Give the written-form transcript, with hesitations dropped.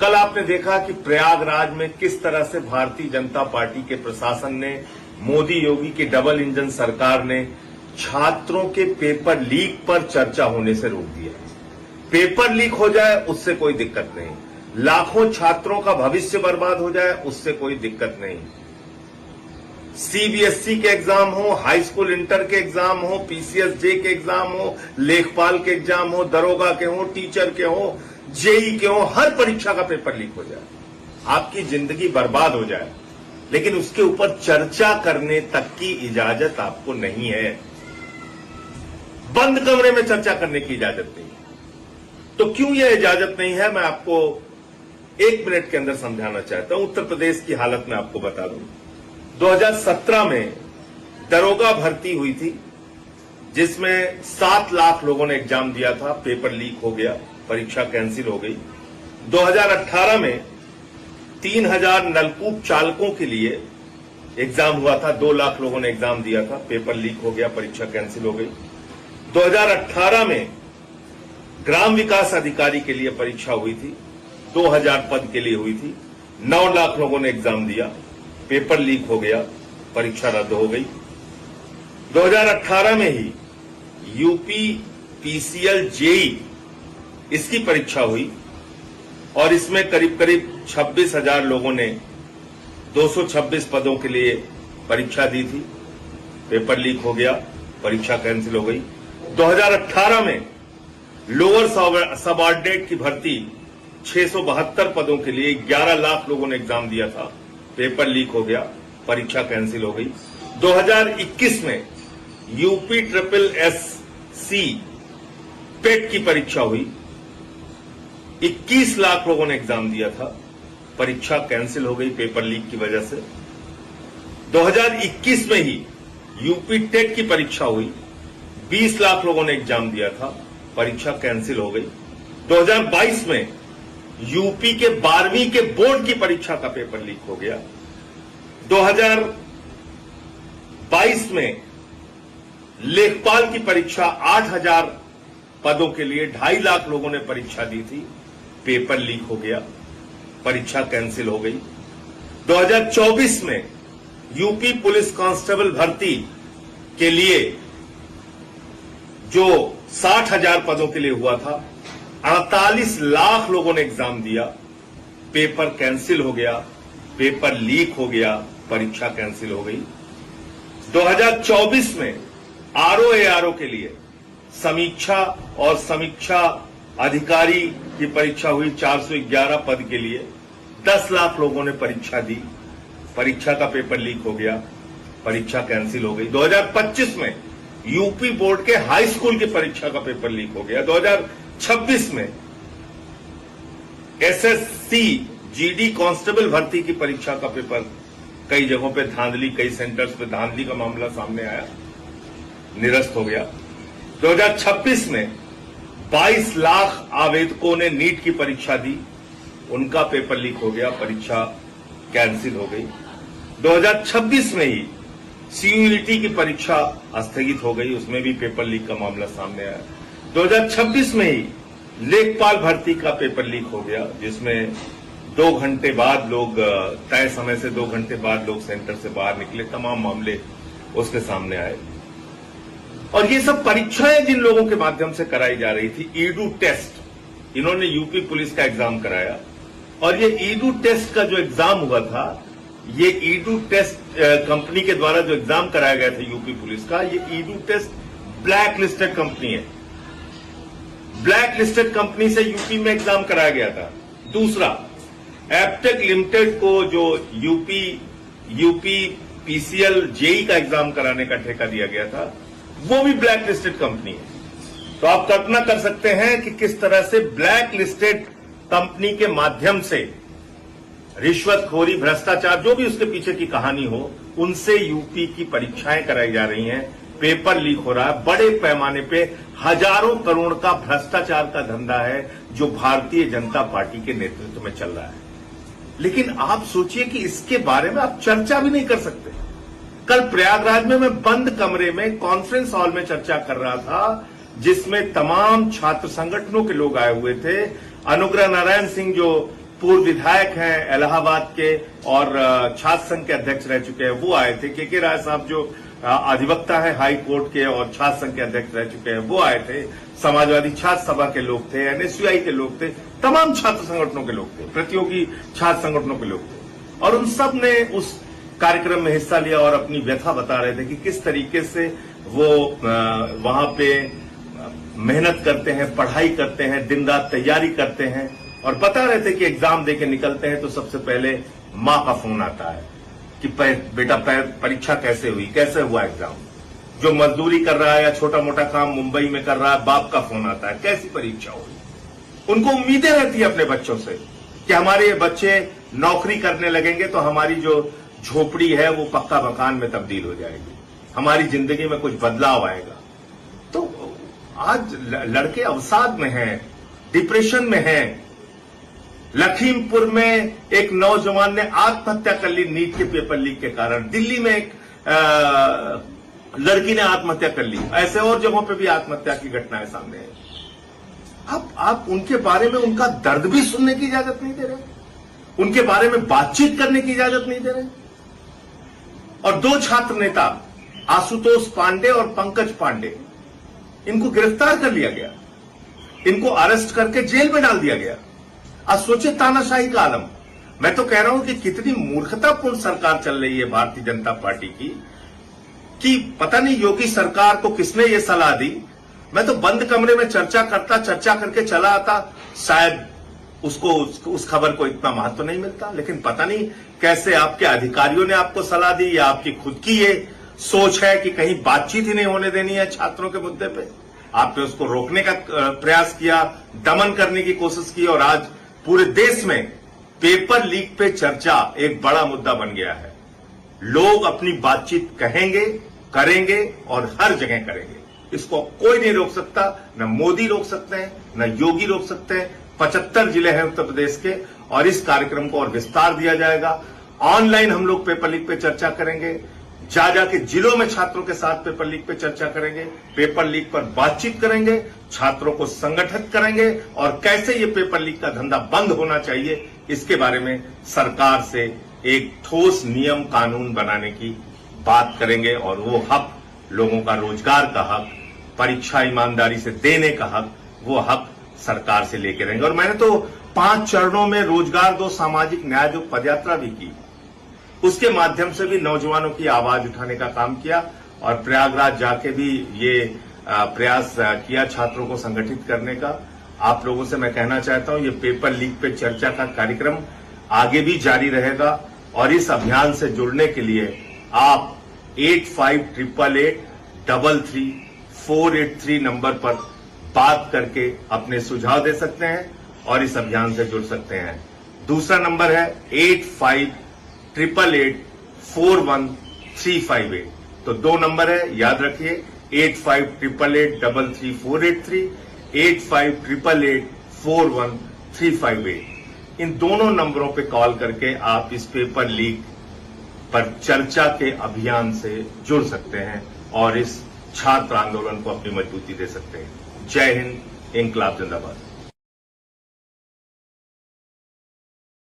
कल आपने देखा कि प्रयागराज में किस तरह से भारतीय जनता पार्टी के प्रशासन ने, मोदी योगी की डबल इंजन सरकार ने छात्रों के पेपर लीक पर चर्चा होने से रोक दिया। पेपर लीक हो जाए उससे कोई दिक्कत नहीं, लाखों छात्रों का भविष्य बर्बाद हो जाए उससे कोई दिक्कत नहीं। सीबीएसई के एग्जाम हो, हाई स्कूल इंटर के एग्जाम हो, पीसीएसजे के एग्जाम हो, लेखपाल के एग्जाम हो, दरोगा के हो, टीचर के हो, जेई के हो, हर परीक्षा का पेपर लीक हो जाए, आपकी जिंदगी बर्बाद हो जाए, लेकिन उसके ऊपर चर्चा करने तक की इजाजत आपको नहीं है। बंद कमरे में चर्चा करने की इजाजत नहीं है। तो क्यों यह इजाजत नहीं है, मैं आपको 1 मिनट के अंदर समझाना चाहता हूं। उत्तर प्रदेश की हालत में आपको बता दूं, 2017 में दरोगा भर्ती हुई थी, जिसमें 7 लाख लोगों ने एग्जाम दिया था, पेपर लीक हो गया, परीक्षा कैंसिल हो गई। 2018 में 3000 नलकूप चालकों के लिए एग्जाम हुआ था, 2 लाख लोगों ने एग्जाम दिया था, पेपर लीक हो गया, परीक्षा कैंसिल हो गई। 2018 में ग्राम विकास अधिकारी के लिए परीक्षा हुई थी, 2000 पद के लिए हुई थी, 9 लाख लोगों ने एग्जाम दिया, पेपर लीक हो गया, परीक्षा रद्द हो गई। 2018 में ही यूपी पीसीएल जेई इसकी परीक्षा हुई और इसमें करीब करीब 26,000 लोगों ने 226 पदों के लिए परीक्षा दी थी, पेपर लीक हो गया, परीक्षा कैंसिल हो गई। 2018 में लोअर सबऑर्डिनेट की भर्ती 672 पदों के लिए 11 लाख लोगों ने एग्जाम दिया था, पेपर लीक हो गया, परीक्षा कैंसिल हो गई। 2021 में यूपी SSSC पेट की परीक्षा हुई, 21 लाख लोगों ने एग्जाम दिया था, परीक्षा कैंसिल हो गई पेपर लीक की वजह से। 2021 में ही यूपी टेट की परीक्षा हुई, 20 लाख लोगों ने एग्जाम दिया था, परीक्षा कैंसिल हो गई। 2022 में यूपी के 12वीं के बोर्ड की परीक्षा का पेपर लीक हो गया। 2022 में लेखपाल की परीक्षा 8000 पदों के लिए 2.5 लाख लोगों ने परीक्षा दी थी, पेपर लीक हो गया, परीक्षा कैंसिल हो गई। 2024 में यूपी पुलिस कांस्टेबल भर्ती के लिए जो 60,000 पदों के लिए हुआ था, 48 लाख लोगों ने एग्जाम दिया, पेपर कैंसिल हो गया, पेपर लीक हो गया, परीक्षा कैंसिल हो गई। 2024 में आरओ के लिए समीक्षा और समीक्षा अधिकारी की परीक्षा हुई, 411 पद के लिए 10 लाख लोगों ने परीक्षा दी, परीक्षा का पेपर लीक हो गया, परीक्षा कैंसिल हो गई। 2025 में यूपी बोर्ड के हाई स्कूल की परीक्षा का पेपर लीक हो गया। 2026 में एसएससी जीडी कांस्टेबल भर्ती की परीक्षा का पेपर कई जगहों पे धांधली, कई सेंटर्स पे धांधली का मामला सामने आया, निरस्त हो गया। 2026 में 22 लाख आवेदकों ने नीट की परीक्षा दी, उनका पेपर लीक हो गया, परीक्षा कैंसिल हो गई। 2026 में ही सीयूईटी की परीक्षा स्थगित हो गई, उसमें भी पेपर लीक का मामला सामने आया। 2026 में ही लेखपाल भर्ती का पेपर लीक हो गया, जिसमें 2 घंटे बाद लोग, तय समय से 2 घंटे बाद लोग सेंटर से बाहर निकले, तमाम मामले उसके सामने आए। और ये सब परीक्षाएं जिन लोगों के माध्यम से कराई जा रही थी, ईडू टेस्ट, इन्होंने यूपी पुलिस का एग्जाम कराया, और ये ईडू टेस्ट का जो एग्जाम हुआ था, ये ईडू टेस्ट कंपनी के द्वारा जो एग्जाम कराया गया था यूपी पुलिस का, ये Edutest blacklisted company है, ब्लैक लिस्टेड कंपनी से यूपी में एग्जाम कराया गया था। दूसरा, एप्टेक लिमिटेड को जो यूपी पीसीएल जेई का एग्जाम कराने का ठेका दिया गया था, वो भी ब्लैक लिस्टेड कंपनी है। तो आप कल्पना कर सकते हैं कि किस तरह से ब्लैक लिस्टेड कंपनी के माध्यम से रिश्वतखोरी, भ्रष्टाचार, जो भी उसके पीछे की कहानी हो, उनसे यूपी की परीक्षाएं कराई जा रही हैं, पेपर लीक हो रहा है, बड़े पैमाने पे हजारों करोड़ का भ्रष्टाचार का धंधा है जो भारतीय जनता पार्टी के नेतृत्व में चल रहा है। लेकिन आप सोचिए कि इसके बारे में आप चर्चा भी नहीं कर सकते। कल प्रयागराज में मैं बंद कमरे में कॉन्फ्रेंस हॉल में चर्चा कर रहा था, जिसमें तमाम छात्र संगठनों के लोग आए हुए थे। अनुग्रह नारायण सिंह जो पूर्व विधायक हैं इलाहाबाद के और छात्र संघ के अध्यक्ष रह चुके हैं, वो आए थे। के राय साहब जो अधिवक्ता है हाई कोर्ट के और छात्र संघ के अध्यक्ष रह चुके हैं, वो आए थे। समाजवादी छात्र सभा के लोग थे, एनएसयूआई के लोग थे, तमाम छात्र संगठनों के लोग थे, प्रतियोगी छात्र संगठनों के लोग थे, और उन सब ने उस कार्यक्रम में हिस्सा लिया और अपनी व्यथा बता रहे थे कि किस तरीके से वो वहां पे मेहनत करते हैं, पढ़ाई करते हैं, दिन रात तैयारी करते हैं, और बता रहे थे कि एग्जाम देके निकलते हैं तो सबसे पहले मां का फोन आता है कि बेटा परीक्षा कैसे हुई, कैसे हुआ एग्जाम। जो मजदूरी कर रहा है या छोटा मोटा काम मुंबई में कर रहा है, बाप का फोन आता है, कैसी परीक्षा हुई। उनको उम्मीदें रहती है अपने बच्चों से कि हमारे ये बच्चे नौकरी करने लगेंगे तो हमारी जो झोपड़ी है वो पक्का मकान में तब्दील हो जाएगी, हमारी जिंदगी में कुछ बदलाव आएगा। तो आज लड़के अवसाद में हैं, डिप्रेशन में हैं। लखीमपुर में एक नौजवान ने आत्महत्या कर ली नीट के पेपर लीक के कारण। दिल्ली में एक लड़की ने आत्महत्या कर ली। ऐसे और जगहों पे भी आत्महत्या की घटनाएं सामने हैं। आप उनके बारे में उनका दर्द भी सुनने की इजाजत नहीं दे रहे, उनके बारे में बातचीत करने की इजाजत नहीं दे रहे। और दो छात्र नेता आशुतोष पांडे और पंकज पांडे, इनको गिरफ्तार कर लिया गया, इनको अरेस्ट करके जेल में डाल दिया गया। आज सोचिए तानाशाही का आलम। मैं तो कह रहा हूं कि कितनी मूर्खतापूर्ण सरकार चल रही है भारतीय जनता पार्टी की, कि पता नहीं योगी सरकार को किसने ये सलाह दी। मैं तो बंद कमरे में चर्चा करके चला आता, शायद उसको उस खबर को इतना महत्व नहीं मिलता। लेकिन पता नहीं कैसे आपके अधिकारियों ने आपको सलाह दी, या आपकी खुद की ये सोच है कि कहीं बातचीत ही नहीं होने देनी है छात्रों के मुद्दे पे। आपने उसको रोकने का प्रयास किया, दमन करने की कोशिश की, और आज पूरे देश में पेपर लीक पे चर्चा एक बड़ा मुद्दा बन गया है। लोग अपनी बातचीत कहेंगे, करेंगे और हर जगह करेंगे। इसको कोई नहीं रोक सकता, न मोदी रोक सकते हैं, न योगी रोक सकते हैं। 75 जिले हैं उत्तर प्रदेश के, और इस कार्यक्रम को और विस्तार दिया जाएगा। ऑनलाइन हम लोग पेपर लीक पे चर्चा करेंगे, जाके जिलों में छात्रों के साथ पेपर लीक पे चर्चा करेंगे, पेपर लीक पर बातचीत करेंगे, छात्रों को संगठित करेंगे, और कैसे ये पेपर लीक का धंधा बंद होना चाहिए इसके बारे में सरकार से एक ठोस नियम कानून बनाने की बात करेंगे। और वो हक, लोगों का रोजगार का हक, परीक्षा ईमानदारी से देने का हक, वो हक सरकार से लेके रहेंगे। और मैंने तो 5 चरणों में रोजगार दो, सामाजिक न्याय दो पदयात्रा भी की। उसके माध्यम से भी नौजवानों की आवाज उठाने का काम किया, और प्रयागराज जाके भी ये प्रयास किया छात्रों को संगठित करने का। आप लोगों से मैं कहना चाहता हूं, ये पेपर लीक पे चर्चा का कार्यक्रम आगे भी जारी रहेगा, और इस अभियान से जुड़ने के लिए आप 8588833483 नंबर पर बात करके अपने सुझाव दे सकते हैं और इस अभियान से जुड़ सकते हैं। दूसरा नंबर है 8588841358। तो 2 नंबर है, याद रखिए, 8588833483, 8588841358। इन दोनों नंबरों पे कॉल करके आप इस पेपर लीक पर चर्चा के अभियान से जुड़ सकते हैं और इस छात्र आंदोलन को अपनी मजबूती दे सकते हैं। जय हिंद, इंकलाब जिंदाबाद।